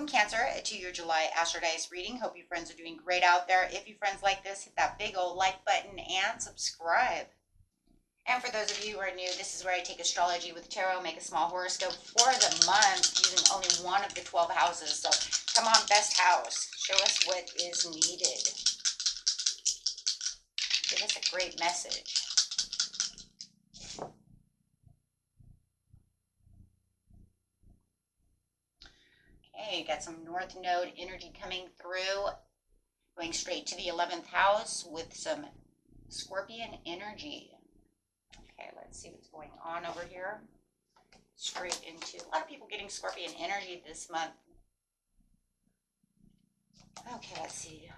Welcome, Cancer, to your July Astro Dice reading. Hope you friends are doing great out there. If you friends like this, hit that big old like button and subscribe. And for those of you who are new, this is where I take astrology with tarot, make a small horoscope for the month using only one of the 12 houses. So come on, best house, show us what is needed. Give us a great message. Okay, got some North Node energy coming through, going straight to the 11th house with some Scorpion energy. Okay, let's see what's going on over here. Straight into a lot of people getting Scorpion energy this month. Okay, let's see.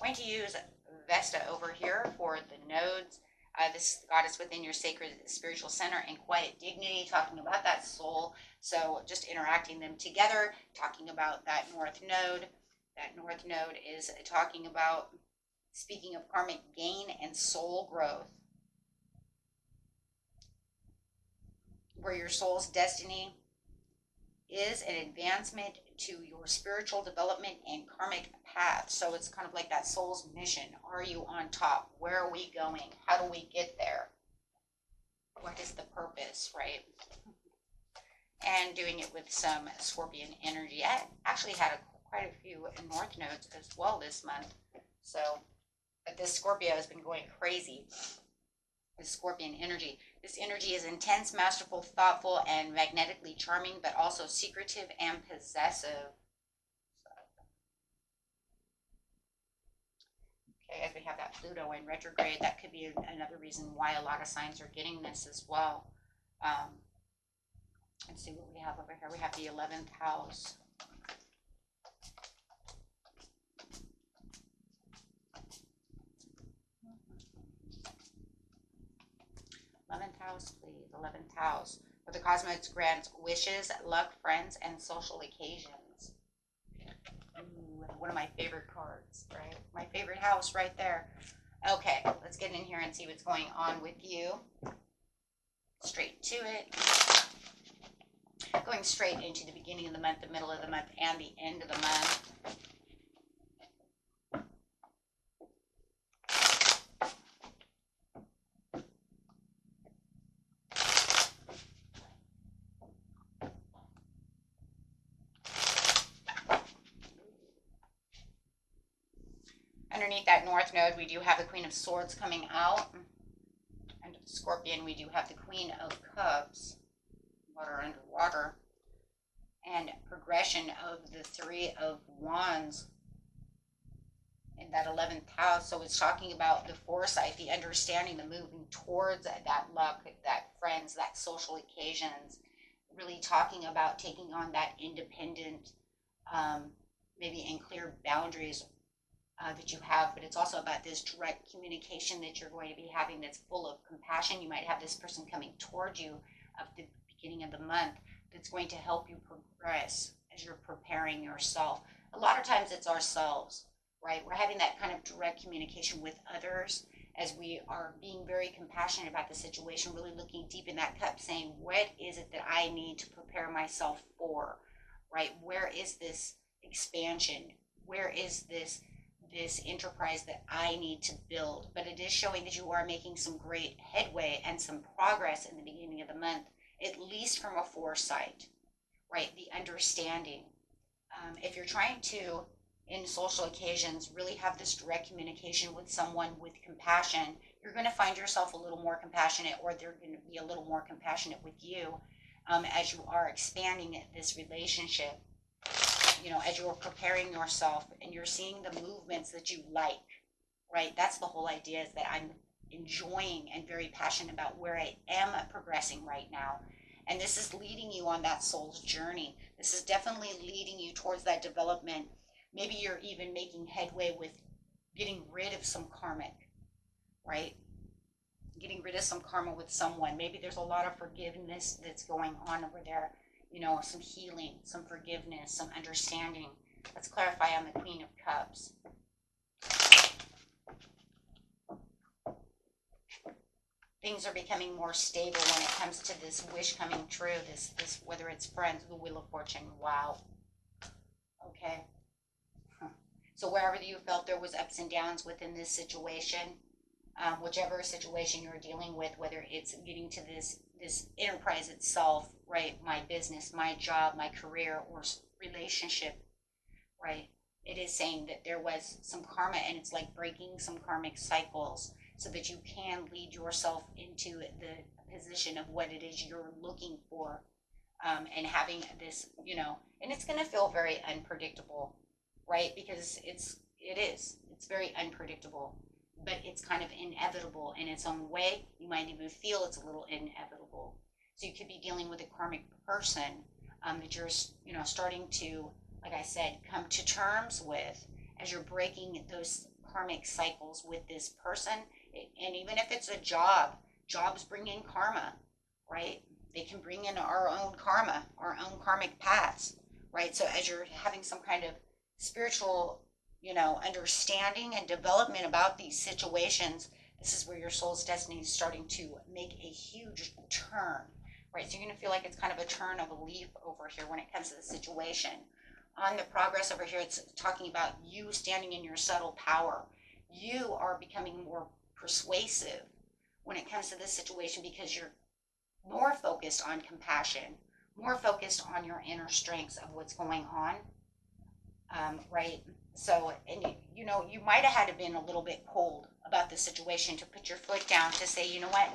Going to use Vesta over here for the nodes. This goddess within your sacred spiritual center and quiet dignity, talking about that soul. So just interacting them together, talking about that North Node. That North Node is talking about, speaking of karmic gain and soul growth, where your soul's destiny is an advancement to your spiritual development and karmic path. So it's kind of like that soul's mission. Are you on top? Where are we going? How do we get there? What is the purpose, right? And doing it with some Scorpion energy. I actually had quite a few North Nodes as well this month. So, but this Scorpio has been going crazy. This Scorpion energy. This energy is intense, masterful, thoughtful, and magnetically charming, but also secretive and possessive. Okay, as we have that Pluto in retrograde, that could be another reason why a lot of signs are getting this as well. Let's see what we have over here. We have the 11th house. 11th house, please. 11th house. Where the cosmos grants wishes, luck, friends, and social occasions. Ooh, one of my favorite cards, right? My favorite house right there. Okay, let's get in here and see what's going on with you. Straight to it. Going straight into the beginning of the month, the middle of the month, and the end of the month. Underneath that North Node, we do have the Queen of Swords coming out. And Scorpion, we do have the Queen of Cups. Water under water. And progression of the Three of Wands in that 11th house. So it's talking about the foresight, the understanding, the moving towards that luck, that friends, that social occasions. Really talking about taking on that independent, maybe in clear boundaries that you have, but it's also about this direct communication that you're going to be having that's full of compassion. You might have this person coming towards you at the beginning of the month that's going to help you progress as you're preparing yourself. A lot of times it's ourselves, right? We're having that kind of direct communication with others as we are being very compassionate about the situation, really looking deep in that cup, saying, what is it that I need to prepare myself for, right? Where is this expansion? Where is this enterprise that I need to build? But it is showing that you are making some great headway and some progress in the beginning of the month, at least from a foresight, right? The understanding. If you're trying to, in social occasions, really have this direct communication with someone with compassion, you're going to find yourself a little more compassionate, or they're going to be a little more compassionate with you as you are expanding this relationship. You know, as you're preparing yourself and you're seeing the movements that you like, right? That's the whole idea, is that I'm enjoying and very passionate about where I am progressing right now. And this is leading you on that soul's journey. This is definitely leading you towards that development. Maybe you're even making headway with getting rid of some karmic, right? Getting rid of some karma with someone. Maybe there's a lot of forgiveness that's going on over there. You know, some healing, some forgiveness, some understanding. Let's clarify on the Queen of Cups. things are becoming more stable when it comes to this wish coming true, this whether it's friends, the Wheel of Fortune. Wow. Okay. So wherever you felt there was ups and downs within this situation, whichever situation you're dealing with, whether it's getting to this enterprise itself, right? My business, my job, my career, or relationship, right? It is saying that there was some karma, and it's like breaking some karmic cycles so that you can lead yourself into the position of what it is you're looking for, and having this, and it's going to feel very unpredictable, right? Because it's very unpredictable, but it's kind of inevitable in its own way. You might even feel it's a little inevitable. So you could be dealing with a karmic person, that you're, starting to, like I said, come to terms with as you're breaking those karmic cycles with this person. And even if it's a job, jobs bring in karma, right? They can bring in our own karma, our own karmic paths, right? So as you're having some kind of spiritual, understanding and development about these situations, this is where your soul's destiny is starting to make a huge turn, right? So you're going to feel like it's kind of a turn of a leaf over here when it comes to the situation. On the progress over here, it's talking about you standing in your subtle power. You are becoming more persuasive when it comes to this situation because you're more focused on compassion, more focused on your inner strengths of what's going on, right? So, and you might have had to been a little bit cold about the situation to put your foot down to say, you know what,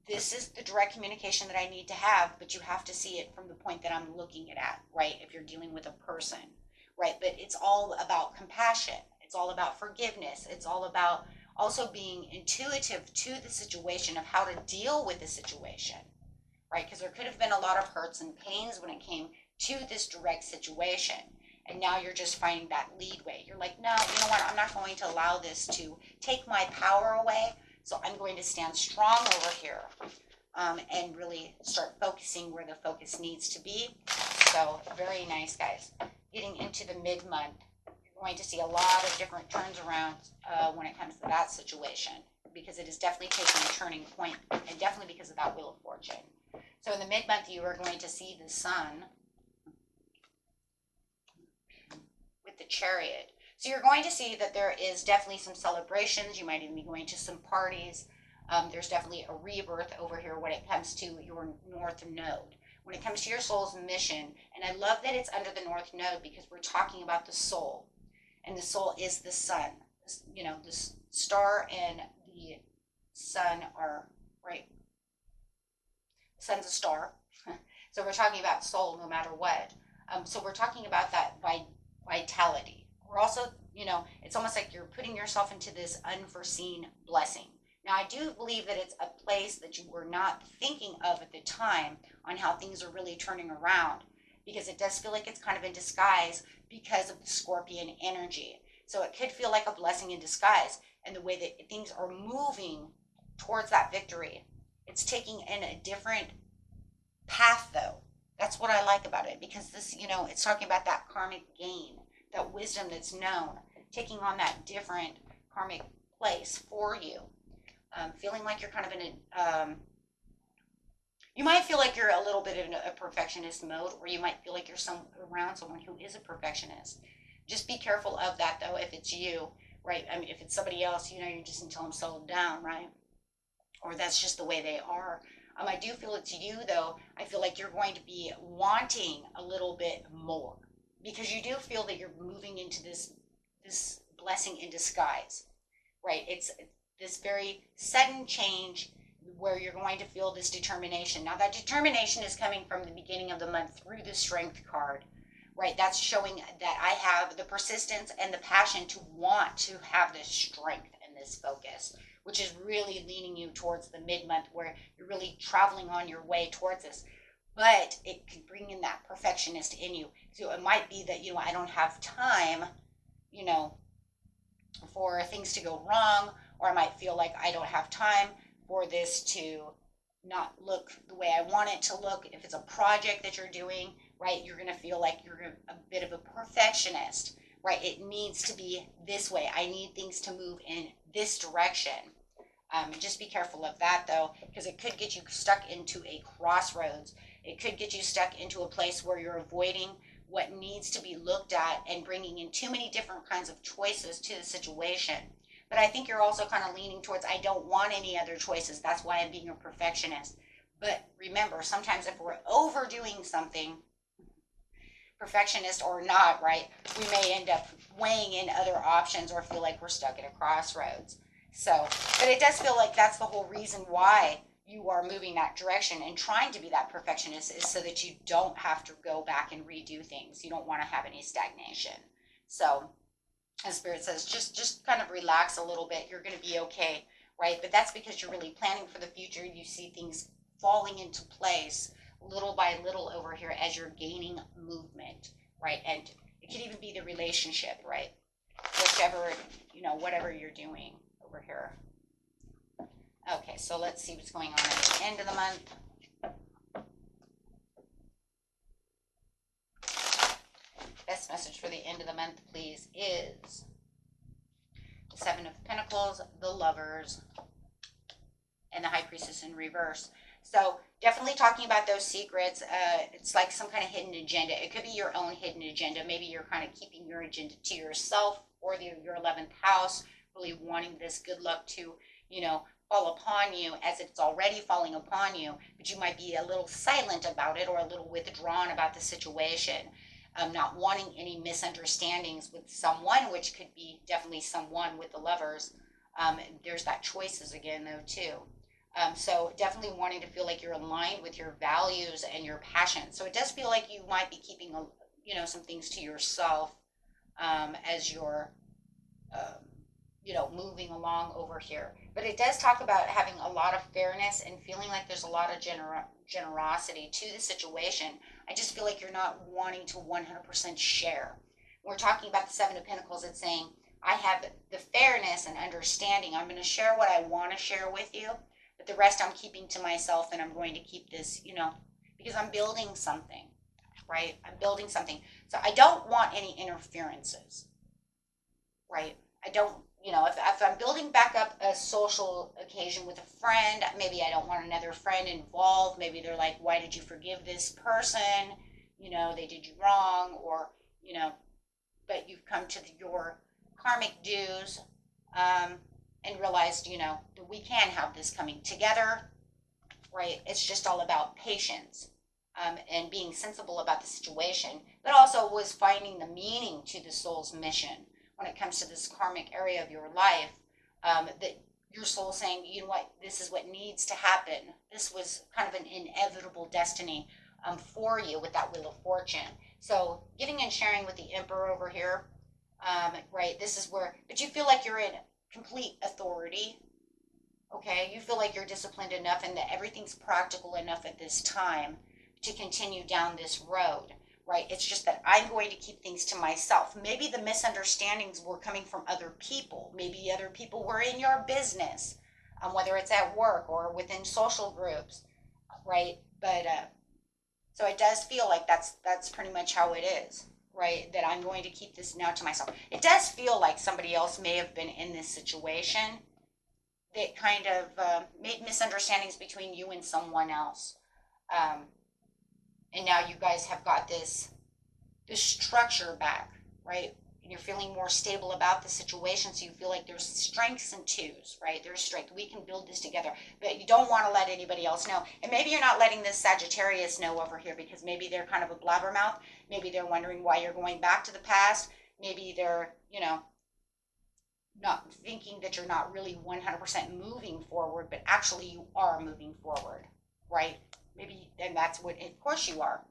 this is the direct communication that I need to have, but you have to see it from the point that I'm looking at, right? If you're dealing with a person, right? But it's all about compassion. It's all about forgiveness. It's all about also being intuitive to the situation of how to deal with the situation, right? Because there could have been a lot of hurts and pains when it came to this direct situation. And now you're just finding that leadway. You're like, no, you know what? I'm not going to allow this to take my power away. So I'm going to stand strong over here, and really start focusing where the focus needs to be. So very nice, guys. Getting into the mid-month, you're going to see a lot of different turns around when it comes to that situation, because it is definitely taking a turning point, and definitely because of that Wheel of Fortune. So in the mid-month, you are going to see the Sun with the Chariot. So you're going to see that there is definitely some celebrations. You might even be going to some parties. There's definitely a rebirth over here when it comes to your North Node. When it comes to your soul's mission, and I love that it's under the North Node because we're talking about the soul. And the soul is the sun. The star and the sun are, right? The sun's a star. So we're talking about soul no matter what. So we're talking about that vitality. We're also, it's almost like you're putting yourself into this unforeseen blessing. Now, I do believe that it's a place that you were not thinking of at the time on how things are really turning around, because it does feel like it's kind of in disguise because of the Scorpion energy. So it could feel like a blessing in disguise, and the way that things are moving towards that victory. It's taking in a different path, though. That's what I like about it, because this, it's talking about that karmic gain, that wisdom that's known, taking on that different karmic place for you. Feeling like you're kind of in you might feel like you're a little bit in a perfectionist mode, or you might feel like you're around someone who is a perfectionist. Just be careful of that, though, if it's you, right? I mean, if it's somebody else, you just need to tell them settle down, right? Or that's just the way they are. I do feel it's you, though. I feel like you're going to be wanting a little bit more, because you do feel that you're moving into this blessing in disguise, right? It's this very sudden change where you're going to feel this determination. Now, that determination is coming from the beginning of the month through the Strength card, right? That's showing that I have the persistence and the passion to want to have this strength and this focus, which is really leaning you towards the mid-month where you're really traveling on your way towards this. But it could bring in that perfectionist in you. So it might be that, I don't have time, for things to go wrong, or I might feel like I don't have time for this to not look the way I want it to look. If it's a project that you're doing, right, you're going to feel like you're a bit of a perfectionist, right? It needs to be this way. I need things to move in this direction. Just be careful of that, though, because it could get you stuck into a crossroads. It could get you stuck into a place where you're avoiding what needs to be looked at and bringing in too many different kinds of choices to the situation. But I think you're also kind of leaning towards, I don't want any other choices. That's why I'm being a perfectionist. But remember, sometimes if we're overdoing something, perfectionist or not, right, we may end up weighing in other options or feel like we're stuck at a crossroads. So, but it does feel like that's the whole reason why you are moving that direction and trying to be that perfectionist, is so that you don't have to go back and redo things. You don't want to have any stagnation. So, as Spirit says, just kind of relax a little bit. You're going to be okay, right? But that's because you're really planning for the future. You see things falling into place little by little over here as you're gaining movement, right? And it could even be the relationship, right? Whichever, whatever you're doing over here. Okay, so let's see what's going on at the end of the month. Best message for the end of the month, please, is the Seven of Pentacles, the Lovers, and the High Priestess in reverse. So definitely talking about those secrets. It's like some kind of hidden agenda. It could be your own hidden agenda. Maybe you're kind of keeping your agenda to yourself, or your 11th house, really wanting this good luck to, fall upon you as it's already falling upon you. But you might be a little silent about it or a little withdrawn about the situation. Not wanting any misunderstandings with someone, which could be definitely someone with the Lovers. There's that choices again, though, too. So definitely wanting to feel like you're aligned with your values and your passion. So it does feel like you might be keeping, some things to yourself as you're, moving along over here. But it does talk about having a lot of fairness and feeling like there's a lot of generosity to the situation. I just feel like you're not wanting to 100% share. When we're talking about the Seven of Pentacles, it's saying, I have the fairness and understanding. I'm going to share what I want to share with you, but the rest I'm keeping to myself, and I'm going to keep this, because I'm building something, right? I'm building something. So I don't want any interferences, right? I don't, if I'm building back up a social occasion with a friend, maybe I don't want another friend involved. Maybe they're like, why did you forgive this person? They did you wrong, or, but you've come to your karmic dues, and realized, that we can have this coming together, right? It's just all about patience, and being sensible about the situation, but also was finding the meaning to the soul's mission when it comes to this karmic area of your life, that your soul saying, you know what, this is what needs to happen. This was kind of an inevitable destiny for you with that Wheel of Fortune. So giving and sharing with the Emperor over here, right, this is where, but you feel like you're in complete authority, okay? You feel like you're disciplined enough and that everything's practical enough at this time to continue down this road, right? It's just that I'm going to keep things to myself. Maybe the misunderstandings were coming from other people. Maybe other people were in your business, whether it's at work or within social groups, right? But so it does feel like that's pretty much how it is, right? That I'm going to keep this now to myself. It does feel like somebody else may have been in this situation that kind of made misunderstandings between you and someone else. And now you guys have got this structure back, right? And you're feeling more stable about the situation, so you feel like there's strengths and twos, right? There's strength. We can build this together, but you don't want to let anybody else know. And maybe you're not letting this Sagittarius know over here because maybe they're kind of a blabbermouth. Maybe they're wondering why you're going back to the past. Maybe they're, not thinking that you're not really 100% moving forward, but actually you are moving forward, right? Maybe, and that's what, of course you are.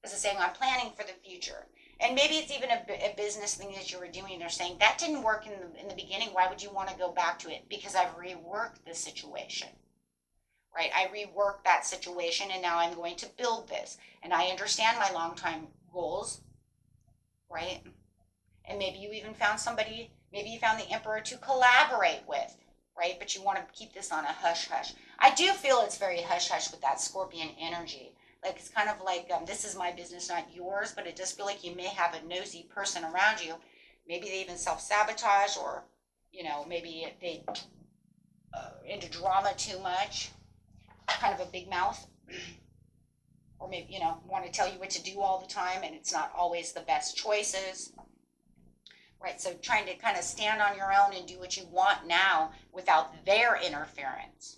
This is saying, I'm planning for the future. And maybe it's even a business thing that you were doing. They're saying, that didn't work in the beginning. Why would you want to go back to it? Because I've reworked the situation, right? I reworked that situation, and now I'm going to build this. And I understand my long-time goals, right? And maybe you even found somebody, maybe you found the Emperor to collaborate with, right? But you want to keep this on a hush-hush. I do feel it's very hush-hush with that Scorpion energy. Like, it's kind of like, this is my business, not yours, but it does feel like you may have a nosy person around you. Maybe they even self-sabotage, or, maybe they into drama too much, kind of a big mouth, or maybe, want to tell you what to do all the time, and it's not always the best choices. Right, so trying to kind of stand on your own and do what you want now without their interference.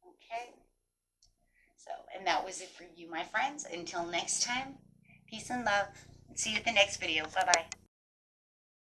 Okay, so, and that was it for you, my friends. Until next time, peace and love. See you at the next video. Bye-bye.